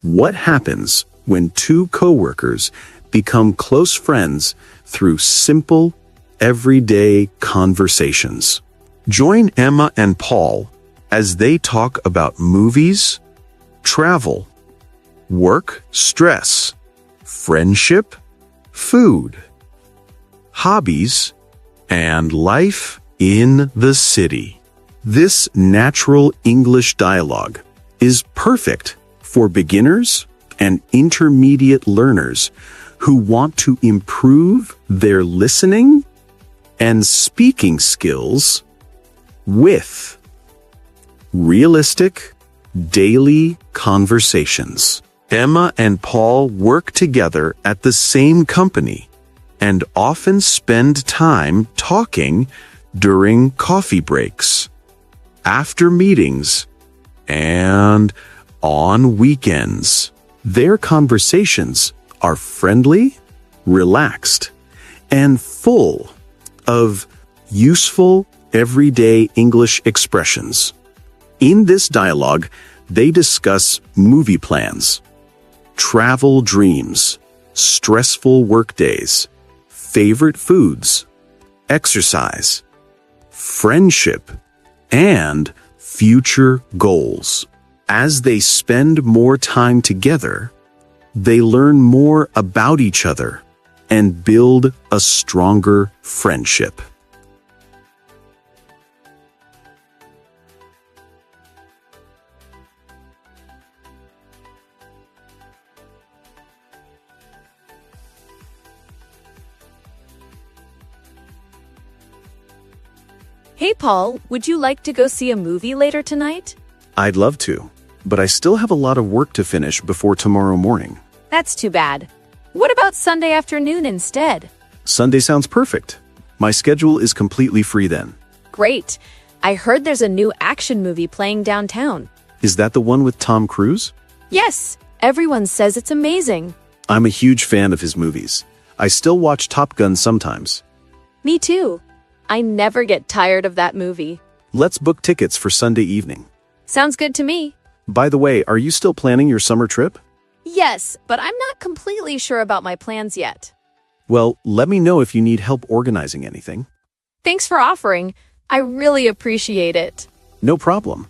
What happens when two coworkers become close friends through simple, everyday conversations? Join Emma and Paul as they talk about movies, travel, work, stress, friendship, food, hobbies, and life in the city. This natural English dialogue is perfect for beginners and intermediate learners who want to improve their listening and speaking skills with realistic daily conversations. Emma and Paul work together at the same company and often spend time talking during coffee breaks, after meetings, and on weekends. Their conversations are friendly, relaxed, and full of useful everyday English expressions. In this dialogue, they discuss movie plans, travel dreams, stressful workdays, favorite foods, exercise, friendship, and future goals. As they spend more time together, they learn more about each other and build a stronger friendship. Hey Paul, would you like to go see a movie later tonight? I'd love to, but I still have a lot of work to finish before tomorrow morning. That's too bad. What about Sunday afternoon instead? Sunday sounds perfect. My schedule is completely free then. Great. I heard there's a new action movie playing downtown. Is that the one with Tom Cruise? Yes, everyone says it's amazing. I'm a huge fan of his movies. I still watch Top Gun sometimes. Me too. I never get tired of that movie. Let's book tickets for Sunday evening. Sounds good to me. By the way, are you still planning your summer trip? Yes, but I'm not completely sure about my plans yet. Well, let me know if you need help organizing anything. Thanks for offering. I really appreciate it. No problem.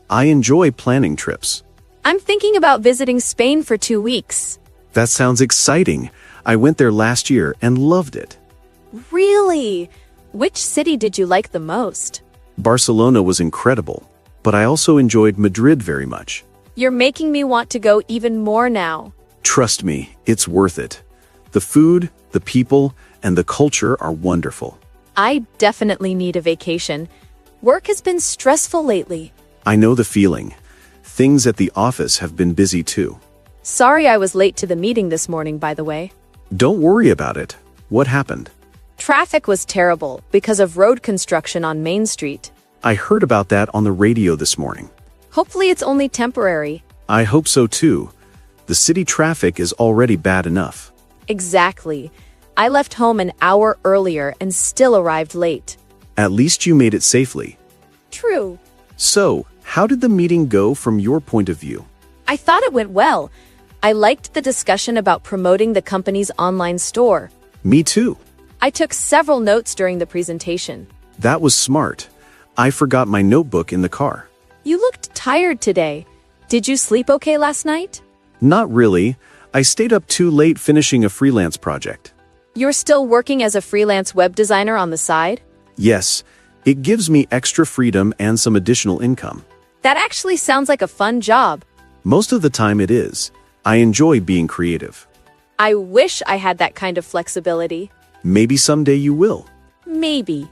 I enjoy planning trips. I'm thinking about visiting Spain for 2 weeks. That sounds exciting. I went there last year and loved it. Really? Which city did you like the most? Barcelona was incredible, but I also enjoyed Madrid very much. You're making me want to go even more now. Trust me, it's worth it. The food, the people, and the culture are wonderful. I definitely need a vacation. Work has been stressful lately. I know the feeling. Things at the office have been busy too. Sorry I was late to the meeting this morning, by the way. Don't worry about it. What happened? Traffic was terrible because of road construction on Main Street. I heard about that on the radio this morning. Hopefully it's only temporary. I hope so too. The city traffic is already bad enough. Exactly. I left home an hour earlier and still arrived late. At least you made it safely. True. So, how did the meeting go from your point of view? I thought it went well. I liked the discussion about promoting the company's online store. Me too. I took several notes during the presentation. That was smart. I forgot my notebook in the car. You looked tired today. Did you sleep okay last night? Not really. I stayed up too late finishing a freelance project. You're still working as a freelance web designer on the side? Yes, it gives me extra freedom and some additional income. That actually sounds like a fun job. Most of the time it is. I enjoy being creative. I wish I had that kind of flexibility. Maybe someday you will. Maybe.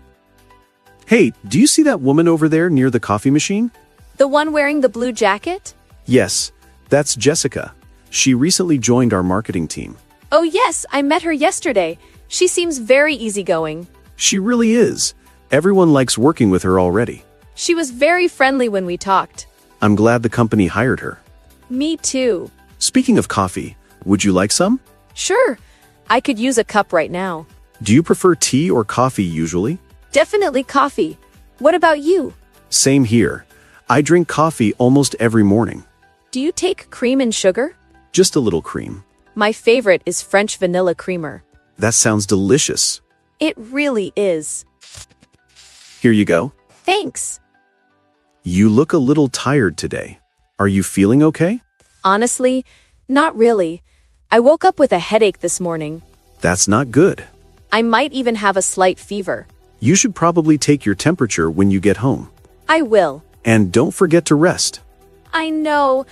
Hey, do you see that woman over there near the coffee machine? The one wearing the blue jacket? Yes, that's Jessica. She recently joined our marketing team. Oh yes, I met her yesterday. She seems very easygoing. She really is. Everyone likes working with her already. She was very friendly when we talked. I'm glad the company hired her. Me too. Speaking of coffee, would you like some? Sure. I could use a cup right now. Do you prefer tea or coffee usually? Definitely coffee. What about you? Same here. I drink coffee almost every morning. Do you take cream and sugar? Just a little cream. My favorite is French vanilla creamer. That sounds delicious. It really is. Here you go. Thanks. You look a little tired today. Are you feeling okay? Honestly, not really. I woke up with a headache this morning. That's not good. I might even have a slight fever. You should probably take your temperature when you get home. I will. And don't forget to rest. I know.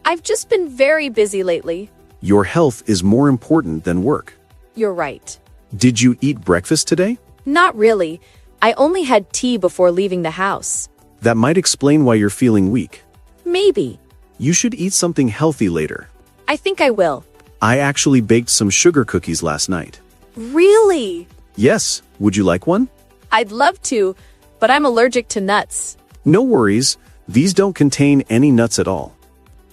I've just been very busy lately. Your health is more important than work. You're right. Did you eat breakfast today? Not really. I only had tea before leaving the house. That might explain why you're feeling weak. Maybe. You should eat something healthy later. I think I will. I actually baked some sugar cookies last night. Really? Yes, would you like one? I'd love to, but I'm allergic to nuts. No worries, these don't contain any nuts at all.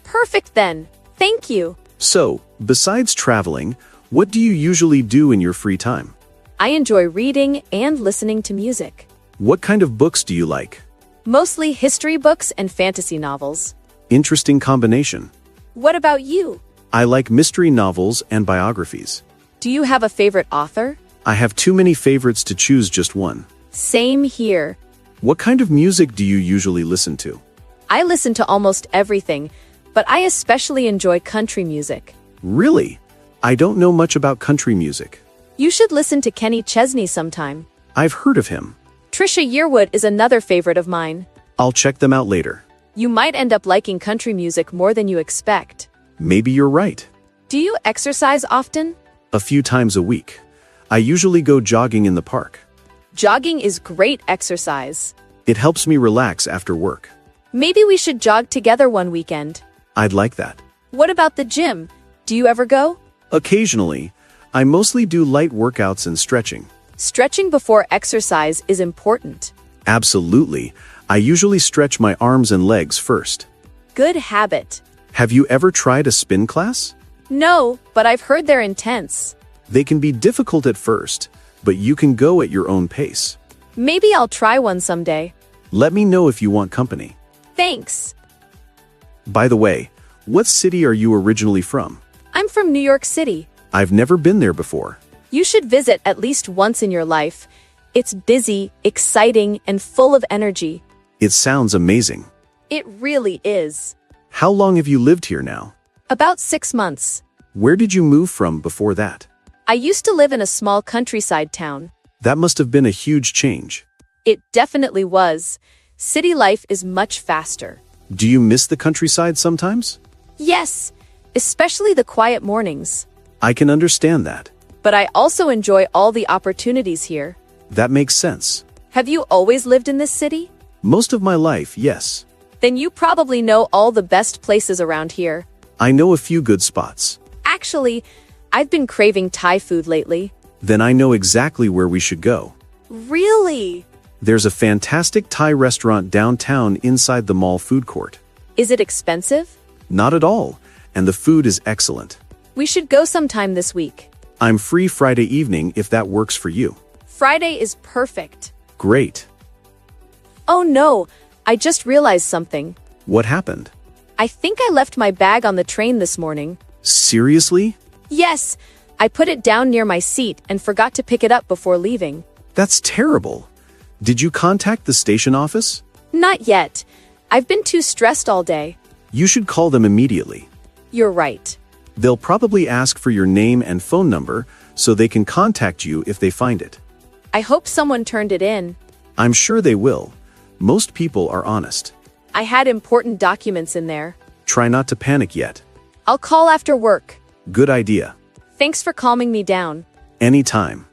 Perfect then. Thank you. So, besides traveling, what do you usually do in your free time? I enjoy reading and listening to music. What kind of books do you like? Mostly history books and fantasy novels. Interesting combination. What about you? I like mystery novels and biographies. Do you have a favorite author? I have too many favorites to choose just one. Same here. What kind of music do you usually listen to? I listen to almost everything, but I especially enjoy country music. Really? I don't know much about country music. You should listen to Kenny Chesney sometime. I've heard of him. Trisha Yearwood is another favorite of mine. I'll check them out later. You might end up liking country music more than you expect. Maybe you're right. Do you exercise often? A few times a week. I usually go jogging in the park. Jogging is great exercise. It helps me relax after work. Maybe we should jog together one weekend. I'd like that. What about the gym? Do you ever go? Occasionally. I mostly do light workouts and stretching. Stretching before exercise is important. Absolutely. I usually stretch my arms and legs first. Good habit. Have you ever tried a spin class? No, but I've heard they're intense. They can be difficult at first, but you can go at your own pace. Maybe I'll try one someday. Let me know if you want company. Thanks. By the way, what city are you originally from? I'm from New York City. I've never been there before. You should visit at least once in your life. It's busy, exciting, and full of energy. It sounds amazing. It really is. How long have you lived here now? About 6 months. Where did you move from before that? I used to live in a small countryside town. That must have been a huge change. It definitely was. City life is much faster. Do you miss the countryside sometimes? Yes, especially the quiet mornings. I can understand that. But I also enjoy all the opportunities here. That makes sense. Have you always lived in this city? Most of my life, yes. Then you probably know all the best places around here. I know a few good spots. Actually, I've been craving Thai food lately. Then I know exactly where we should go. Really? There's a fantastic Thai restaurant downtown inside the mall food court. Is it expensive? Not at all, and the food is excellent. We should go sometime this week. I'm free Friday evening if that works for you. Friday is perfect. Great. Oh no, I just realized something. What happened? I think I left my bag on the train this morning. Seriously? Yes, I put it down near my seat and forgot to pick it up before leaving. That's terrible. Did you contact the station office? Not yet. I've been too stressed all day. You should call them immediately. You're right. They'll probably ask for your name and phone number so they can contact you if they find it. I hope someone turned it in. I'm sure they will. Most people are honest. I had important documents in there. Try not to panic yet. I'll call after work. Good idea. Thanks for calming me down. Anytime.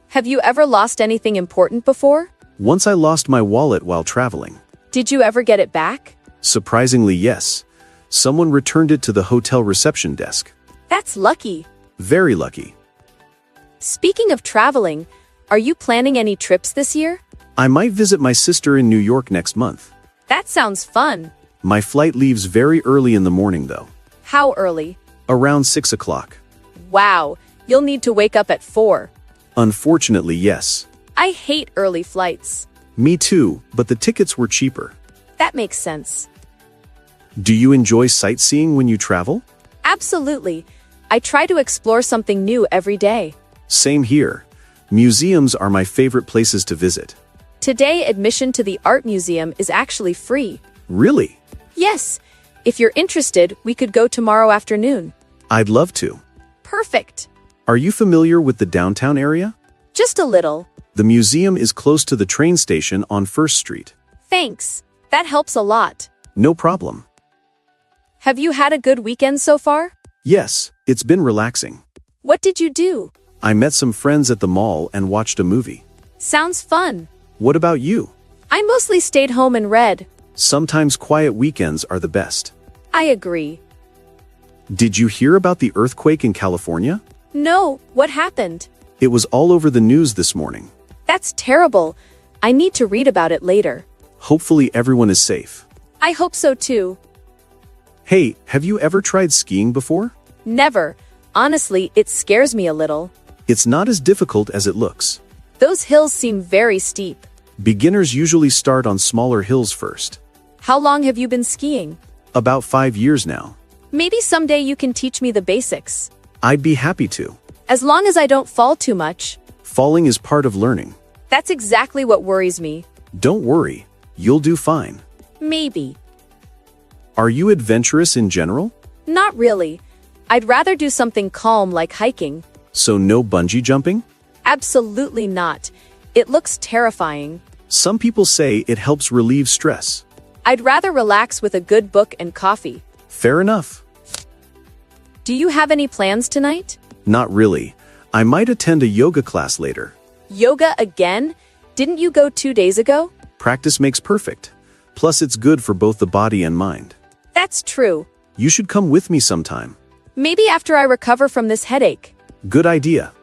Have you ever lost anything important before? Once I lost my wallet while traveling. Did you ever get it back? Surprisingly, yes. Someone returned it to the hotel reception desk. That's lucky. Very lucky. Speaking of traveling, are you planning any trips this year? I might visit my sister in New York next month. That sounds fun. My flight leaves very early in the morning, though. How early? Around 6 o'clock. Wow, you'll need to wake up at 4. Unfortunately, yes. I hate early flights. Me too, but the tickets were cheaper. That makes sense. Do you enjoy sightseeing when you travel? Absolutely. I try to explore something new every day. Same here. Museums are my favorite places to visit. Today, admission to the art museum is actually free. Really? Yes. If you're interested, we could go tomorrow afternoon. I'd love to. Perfect. Are you familiar with the downtown area? Just a little. The museum is close to the train station on First Street. Thanks. That helps a lot. No problem. Have you had a good weekend so far? Yes, it's been relaxing. What did you do? I met some friends at the mall and watched a movie. Sounds fun. What about you? I mostly stayed home and read. Sometimes quiet weekends are the best. I agree. Did you hear about the earthquake in California? No, what happened? It was all over the news this morning. That's terrible. I need to read about it later. Hopefully everyone is safe. I hope so too. Hey, have you ever tried skiing before? Never. Honestly, it scares me a little. It's not as difficult as it looks. Those hills seem very steep. Beginners usually start on smaller hills first. How long have you been skiing? About 5 years now. Maybe someday you can teach me the basics. I'd be happy to. As long as I don't fall too much. Falling is part of learning. That's exactly what worries me. Don't worry, you'll do fine. Maybe. Are you adventurous in general? Not really. I'd rather do something calm like hiking. So no bungee jumping? Absolutely not. It looks terrifying. Some people say it helps relieve stress. I'd rather relax with a good book and coffee. Fair enough. Do you have any plans tonight? Not really. I might attend a yoga class later. Yoga again? Didn't you go 2 days ago? Practice makes perfect. Plus it's good for both the body and mind. That's true. You should come with me sometime. Maybe after I recover from this headache. Good idea.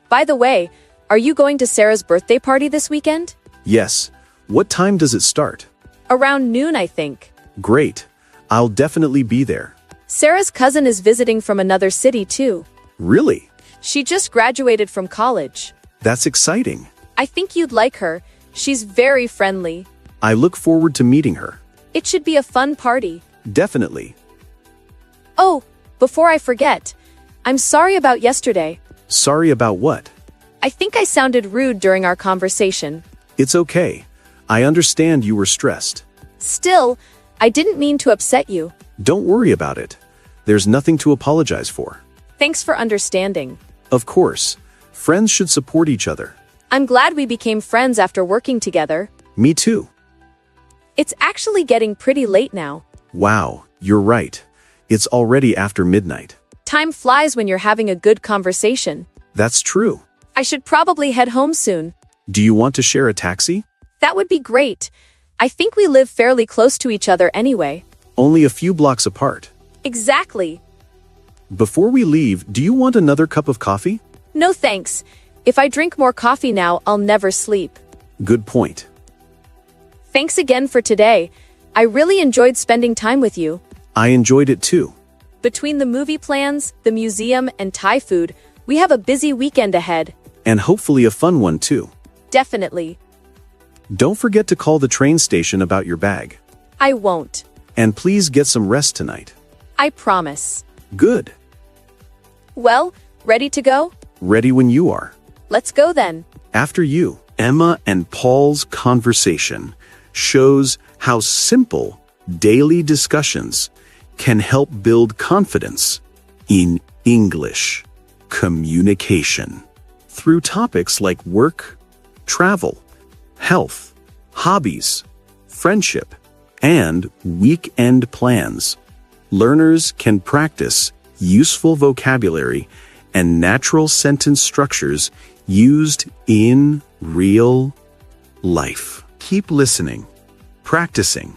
By the way, are you going to Sarah's birthday party this weekend? Yes. What time does it start? Around noon, I think. Great. I'll definitely be there. Sarah's cousin is visiting from another city, too. Really? She just graduated from college. That's exciting. I think you'd like her. She's very friendly. I look forward to meeting her. It should be a fun party. Definitely. Oh, before I forget, I'm sorry about yesterday. Sorry about what? I think I sounded rude during our conversation. It's okay. I understand you were stressed. Still, I didn't mean to upset you. Don't worry about it. There's nothing to apologize for. Thanks for understanding. Of course. Friends should support each other. I'm glad we became friends after working together. Me too. It's actually getting pretty late now. Wow, you're right. It's already after midnight. Time flies when you're having a good conversation. That's true. I should probably head home soon. Do you want to share a taxi? That would be great. I think we live fairly close to each other anyway. Only a few blocks apart. Exactly. Before we leave, do you want another cup of coffee? No thanks. If I drink more coffee now, I'll never sleep. Good point. Thanks again for today. I really enjoyed spending time with you. I enjoyed it too. Between the movie plans, the museum, and Thai food, we have a busy weekend ahead. And hopefully a fun one too. Definitely. Don't forget to call the train station about your bag. I won't. And please get some rest tonight. I promise. Good. Well, ready to go? Ready when you are. Let's go then. After you. Emma and Paul's conversation shows how simple daily discussions can help build confidence in English communication through topics like work, travel, health, hobbies, friendship, and weekend plans. Learners can practice useful vocabulary and natural sentence structures used in real life. Keep listening, practicing,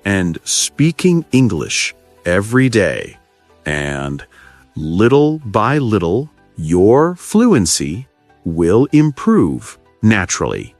and speaking English every day. And little by little, your fluency will improve naturally.